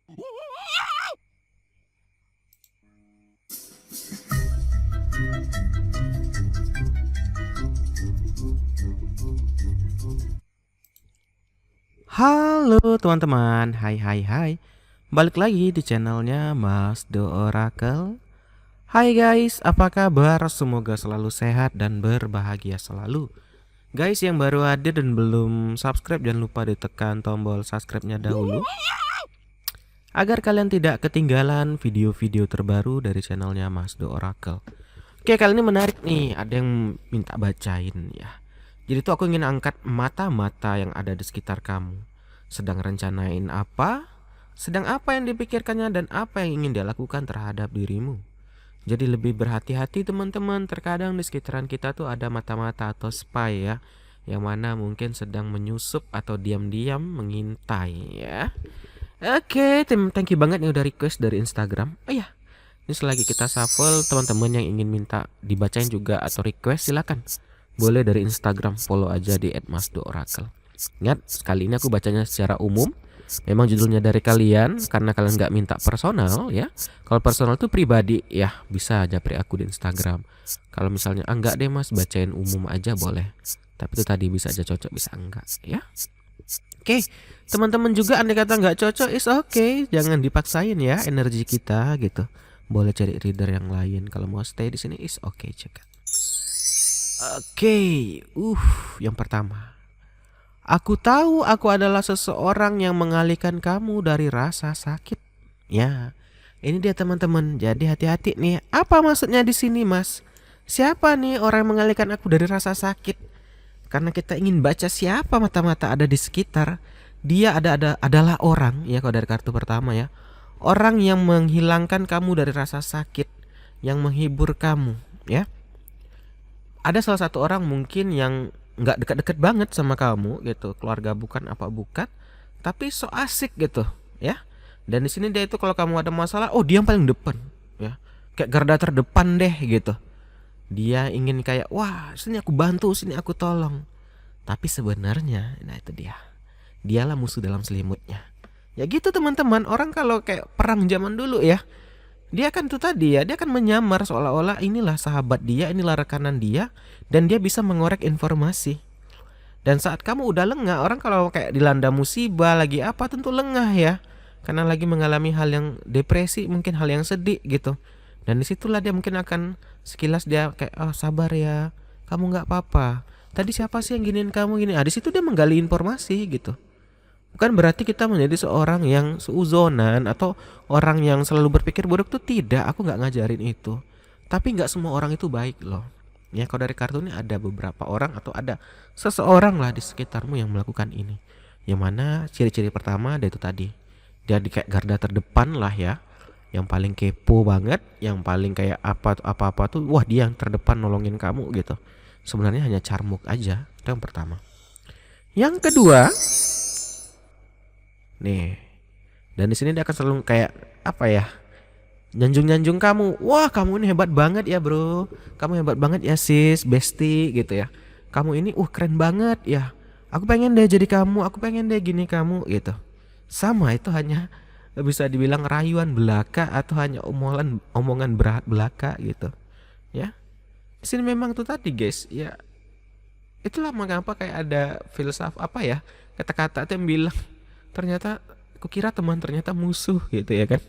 Halo teman-teman, hai. Balik lagi di channelnya Mas The Oracle. Hai guys, apa kabar? Semoga selalu sehat dan berbahagia selalu. Guys yang baru hadir dan belum subscribe, jangan lupa ditekan tombol subscribe-nya dahulu agar kalian tidak ketinggalan video-video terbaru dari channelnya Mas The Oracle. Oke, kali ini menarik nih, ada yang minta bacain ya. Jadi tuh aku ingin angkat mata-mata yang ada di sekitar kamu. Sedang rencanain apa? Sedang apa yang dipikirkannya dan apa yang ingin dia lakukan terhadap dirimu? Jadi lebih berhati-hati teman-teman. Terkadang di sekitaran kita tuh ada mata-mata atau spy ya, yang mana mungkin sedang menyusup atau diam-diam mengintai ya. Oke, thank you banget yang udah request dari Instagram. Oh ya, ini selagi kita shuffle, teman-teman yang ingin minta dibacain juga atau request silakan. Boleh dari Instagram, follow aja di @masdooracle. Ingat, kali ini aku bacanya secara umum. Memang judulnya dari kalian, karena kalian nggak minta personal ya. Kalau personal itu pribadi ya, bisa japri aku di Instagram. Kalau misalnya enggak deh mas, bacain umum aja boleh. Tapi itu tadi bisa aja cocok, bisa enggak ya. Oke, teman-teman juga andai kata nggak cocok is oke, jangan dipaksain ya energi kita gitu. Boleh cari reader yang lain. Kalau mau stay di sini is oke juga. Oke, yang pertama. Aku tahu aku adalah seseorang yang mengalihkan kamu dari rasa sakit. Ya, ini dia teman-teman. Jadi hati-hati nih. Apa maksudnya di sini, Mas? Siapa nih orang yang mengalihkan aku dari rasa sakit? Karena kita ingin baca siapa mata-mata ada di sekitar. Dia adalah orang ya, kalau dari kartu pertama ya. Orang yang menghilangkan kamu dari rasa sakit, yang menghibur kamu, ya. Ada salah satu orang mungkin yang nggak dekat-dekat banget sama kamu gitu, keluarga bukan apa bukan, tapi so asik gitu ya. Dan di sini dia itu kalau kamu ada masalah, oh dia yang paling depan ya, kayak garda terdepan deh gitu. Dia ingin kayak wah sini aku bantu, sini aku tolong. Tapi sebenarnya nah itu dialah musuh dalam selimutnya. Ya gitu teman-teman, orang kalau kayak perang zaman dulu ya, dia kan tuh tadi ya, dia akan menyamar seolah-olah inilah sahabat dia, inilah rekanan dia, dan dia bisa mengorek informasi. Dan saat kamu udah lengah, orang kalau kayak dilanda musibah lagi apa tentu lengah ya, karena lagi mengalami hal yang depresi, mungkin hal yang sedih gitu. Dan disitulah dia mungkin akan sekilas dia kayak oh sabar ya, kamu nggak apa-apa. Tadi siapa sih yang giniin kamu gini? Ah di situ dia menggali informasi gitu. Bukan berarti kita menjadi seorang yang seuzonan atau orang yang selalu berpikir buruk tuh tidak, aku nggak ngajarin itu. Tapi nggak semua orang itu baik loh. Ya kalau dari kartu ini ada beberapa orang atau ada seseorang lah di sekitarmu yang melakukan ini. Yang mana ciri-ciri pertama dia itu tadi. Dia di kayak garda terdepan lah ya. Yang paling kepo banget, yang paling kayak apa-apa tuh wah dia yang terdepan nolongin kamu gitu. Sebenarnya hanya carmuk aja. Itu yang pertama. Yang kedua, nih, dan di sini dia akan selalu kayak apa ya? Nyanjung-nyanjung kamu. Wah, kamu ini hebat banget ya, Bro. Kamu hebat banget ya, Sis, Besti gitu ya. Kamu ini keren banget ya. Aku pengen deh jadi kamu, aku pengen deh gini kamu gitu. Sama itu hanya bisa dibilang rayuan belaka atau hanya omongan belaka gitu. Ya. Di sini memang tuh tadi, guys, ya. Itulah mengapa kayak ada filsafat apa ya? Kata-kata itu yang bilang ternyata kukira teman ternyata musuh gitu ya kan.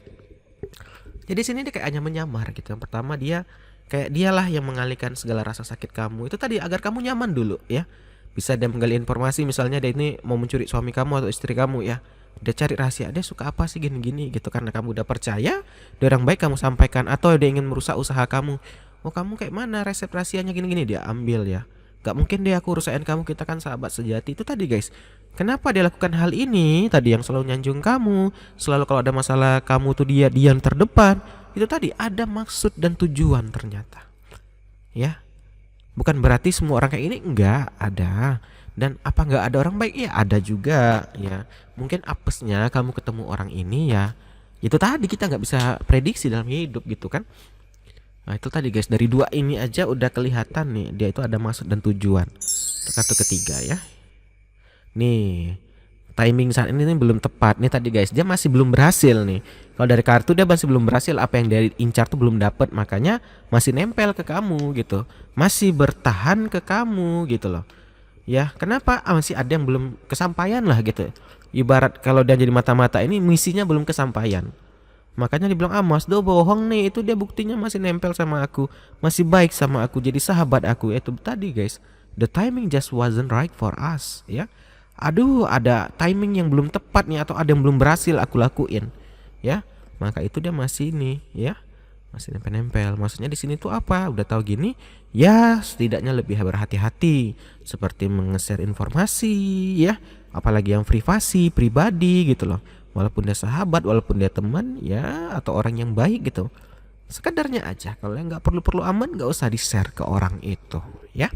Jadi sini dia kayak hanya menyamar gitu. Yang pertama dia kayak dialah yang mengalihkan segala rasa sakit kamu. Itu tadi agar kamu nyaman dulu ya. Bisa dia menggali informasi misalnya dia ini mau mencuri suami kamu atau istri kamu ya. Dia cari rahasia, dia suka apa sih gini-gini gitu. Karena kamu udah percaya, dia orang baik kamu sampaikan. Atau dia ingin merusak usaha kamu. Oh kamu kayak mana resep rahasianya gini-gini, dia ambil ya. Gak mungkin deh aku rusakin kamu, kita kan sahabat sejati. Itu tadi guys. Kenapa dia lakukan hal ini? Tadi yang selalu nyanjung kamu, selalu kalau ada masalah kamu tuh dia yang terdepan. Itu tadi ada maksud dan tujuan ternyata. Ya. Bukan berarti semua orang kayak ini, enggak ada. Dan apa enggak ada orang baik? Ya ada juga ya. Mungkin apesnya kamu ketemu orang ini ya. Itu tadi kita nggak bisa prediksi dalam hidup gitu kan. Nah itu tadi guys, dari dua ini aja udah kelihatan nih dia itu ada maksud dan tujuan. Kartu ketiga ya. Nih timing saat ini belum tepat nih tadi guys. Dia masih belum berhasil nih. Kalau dari kartu dia masih belum berhasil, apa yang dia incar tuh belum dapat, makanya masih nempel ke kamu gitu. Masih bertahan ke kamu gitu loh. Ya, kenapa? Masih ada yang belum kesampaian lah gitu. Ibarat kalau dia jadi mata-mata ini misinya belum kesampaian. Makanya dibilang Mas Do bohong nih, itu dia buktinya masih nempel sama aku, masih baik sama aku, jadi sahabat aku. Itu tadi guys, the timing just wasn't right for us ya. Aduh, ada timing yang belum tepat nih, atau ada yang belum berhasil aku lakuin ya. Maka itu dia masih nih ya, masih nempel-nempel. Maksudnya di sini tuh apa? Udah tahu gini, ya setidaknya lebih berhati-hati seperti meng-share informasi ya, apalagi yang privasi, pribadi gitu loh. Walaupun dia sahabat, walaupun dia teman ya, atau orang yang baik gitu. Sekedarnya aja, kalau yang nggak perlu-perlu aman nggak usah di-share ke orang itu ya.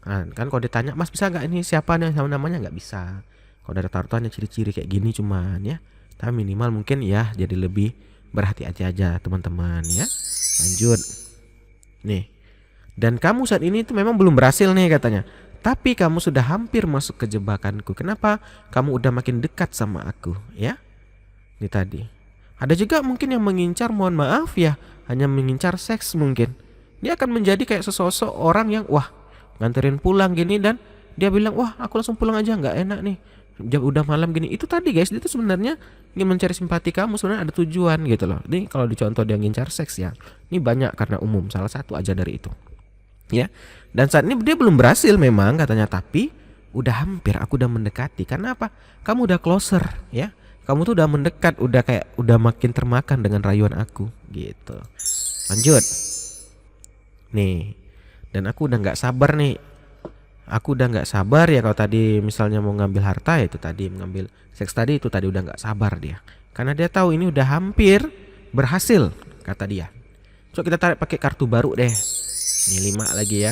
Kan kalau ditanya Mas bisa nggak ini siapa nih sama namanya, nggak bisa. Kalau dari taruh hanya ciri-ciri kayak gini cuman ya. Tapi minimal mungkin ya jadi lebih berhati-hati aja teman-teman ya. Lanjut nih. Dan kamu saat ini itu memang belum berhasil nih katanya, tapi kamu sudah hampir masuk ke jebakanku. Kenapa? Kamu udah makin dekat sama aku ya. Ini tadi. Ada juga mungkin yang mengincar, mohon maaf ya, hanya mengincar seks mungkin. Dia akan menjadi kayak sesosok orang yang wah nganterin pulang gini, dan dia bilang wah aku langsung pulang aja, nggak enak nih jam udah malam gini. Itu tadi guys, dia tuh sebenarnya ingin mencari simpati kamu, sebenarnya ada tujuan gitu loh. Ini kalau dicontoh dia ngincar seks ya, ini banyak karena umum, salah satu aja dari itu ya. Dan saat ini dia belum berhasil memang katanya, tapi udah hampir, aku udah mendekati. Karena apa? Kamu udah closer ya, kamu tuh udah mendekat, udah kayak udah makin termakan dengan rayuan aku gitu. Lanjut nih. Dan aku udah nggak sabar nih, aku udah nggak sabar ya. Kalau tadi misalnya mau ngambil harta ya, itu tadi mengambil seks tadi, itu tadi udah nggak sabar dia, karena dia tahu ini udah hampir berhasil kata dia. Coba kita tarik pakai kartu baru deh. Ini 5 lagi ya.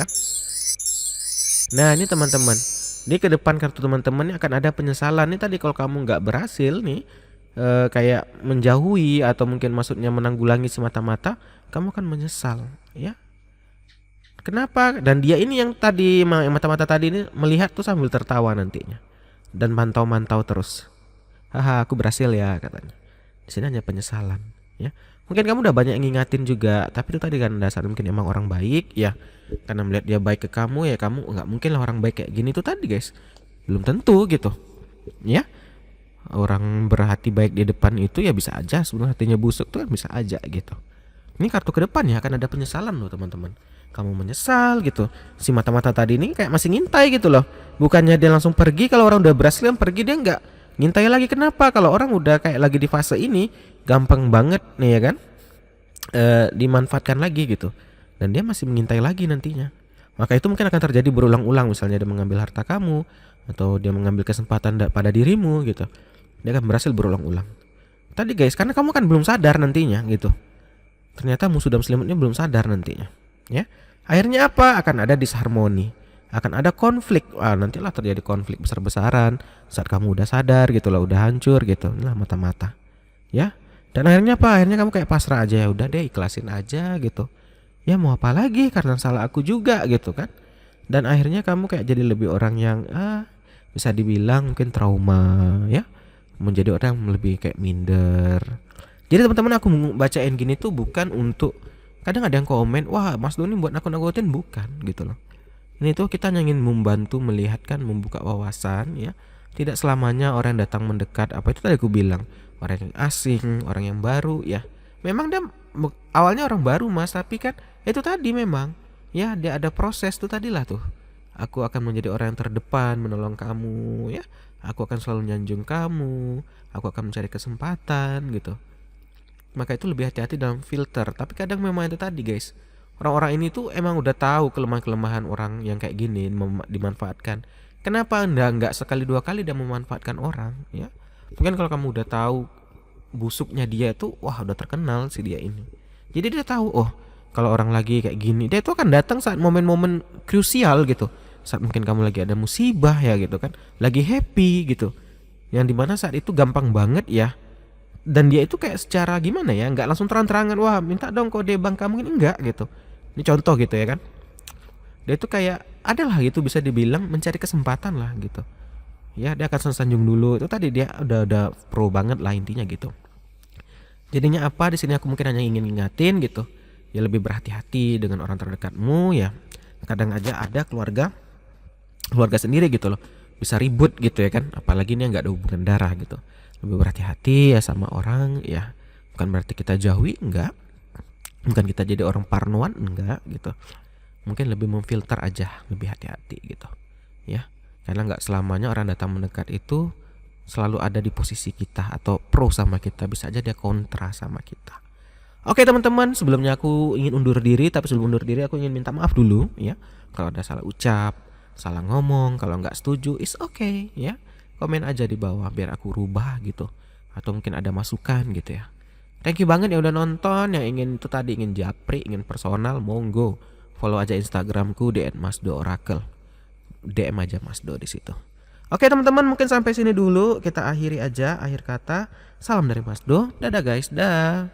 Nah ini teman-teman, ini ke depan kartu teman-teman ini akan ada penyesalan nih tadi. Kalau kamu nggak berhasil nih kayak menjauhi atau mungkin maksudnya menanggulangi semata-mata, kamu akan menyesal ya. Kenapa? Dan dia ini yang tadi yang mata-mata tadi ini melihat tuh sambil tertawa nantinya dan mantau-mantau terus. Haha, aku berhasil ya katanya. Di sini hanya penyesalan ya. Mungkin kamu udah banyak ngingatin juga, tapi itu tadi kan dasar mungkin emang orang baik ya. Karena melihat dia baik ke kamu ya, kamu nggak mungkin lah orang baik kayak gini tuh tadi guys. Belum tentu gitu ya. Orang berhati baik di depan itu ya bisa aja sebenarnya hatinya busuk tuh kan bisa aja gitu. Ini kartu ke depan ya, akan ada penyesalan loh teman-teman. Kamu menyesal gitu. Si mata-mata tadi ini kayak masih ngintai gitu loh. Bukannya dia langsung pergi, kalau orang udah berhasil kan pergi, dia nggak ngintai lagi. Kenapa? Kalau orang udah kayak lagi di fase ini, gampang banget nih ya kan, dimanfaatkan lagi gitu. Dan dia masih mengintai lagi nantinya. Maka itu mungkin akan terjadi berulang-ulang. Misalnya dia mengambil harta kamu, atau dia mengambil kesempatan pada dirimu gitu. Dia akan berhasil berulang-ulang. Tadi guys, karena kamu kan belum sadar nantinya gitu. Ternyata musuh dalam selimutnya belum sadar nantinya ya. Akhirnya apa? Akan ada disharmoni, akan ada konflik. Nantilah terjadi konflik besar-besaran saat kamu udah sadar gitu loh, udah hancur gitu. Inilah mata-mata ya. Dan akhirnya apa? Akhirnya kamu kayak pasrah aja, ya udah deh ikhlasin aja gitu. Ya mau apa lagi, karena salah aku juga gitu kan. Dan akhirnya kamu kayak jadi lebih orang yang bisa dibilang mungkin trauma ya. Menjadi orang yang lebih kayak minder. Jadi teman-teman, aku bacain gini tuh bukan untuk, kadang ada yang komen, wah Mas Doni buat nakut-nakutin, bukan gitu loh. Ini tuh kita ingin membantu, melihatkan, membuka wawasan ya. Tidak selamanya orang yang datang mendekat, apa itu tadi aku bilang, orang yang asing, orang yang baru ya. Memang dia awalnya orang baru Mas, tapi kan itu tadi memang ya dia ada proses tuh tadilah tuh. Aku akan menjadi orang yang terdepan menolong kamu ya. Aku akan selalu nyanjung kamu, aku akan mencari kesempatan gitu. Maka itu lebih hati-hati dalam filter. Tapi kadang memang itu tadi guys, orang-orang ini tuh emang udah tahu kelemahan-kelemahan orang yang kayak gini dimanfaatkan. Kenapa nggak sekali dua kali dia memanfaatkan orang ya? Mungkin kalau kamu udah tahu busuknya dia tuh, wah udah terkenal si dia ini. Jadi dia tahu, oh kalau orang lagi kayak gini, dia tuh akan datang saat momen-momen krusial gitu. Saat mungkin kamu lagi ada musibah ya gitu kan, lagi happy gitu. Yang dimana saat itu gampang banget ya. Dan dia itu kayak secara gimana ya, nggak langsung terang-terangan, wah minta dong kode bank kamu, ini enggak gitu. Ini contoh gitu ya kan. Dia itu kayak adalah gitu, bisa dibilang mencari kesempatan lah gitu ya dia akan sanjung dulu. Itu tadi dia udah pro banget lah intinya gitu. Jadinya apa, di sini aku mungkin hanya ingin ngingatin gitu, ya lebih berhati-hati dengan orang terdekatmu ya. Kadang aja ada keluarga sendiri gitu loh bisa ribut gitu ya kan, apalagi ini nggak ada hubungan darah gitu. Lebih berhati-hati ya sama orang ya, bukan berarti kita jauhi, enggak, bukan kita jadi orang parnoan, enggak gitu. Mungkin lebih memfilter aja, lebih hati-hati gitu ya, karena nggak selamanya orang datang mendekat itu selalu ada di posisi kita atau pro sama kita, bisa aja dia kontra sama kita. Oke teman-teman, sebelumnya aku ingin undur diri, tapi sebelum undur diri aku ingin minta maaf dulu ya. Kalau ada salah ucap, salah ngomong, kalau nggak setuju, is okay ya. Komen aja di bawah biar aku rubah gitu. Atau mungkin ada masukan gitu ya. Thank you banget yang udah nonton, yang ingin itu tadi ingin japri, ingin personal, monggo. Follow aja Instagramku di @masdooracle. DM aja Masdo di situ. Oke teman-teman, mungkin sampai sini dulu, kita akhiri aja akhir kata. Salam dari Masdo. Dadah guys, dah.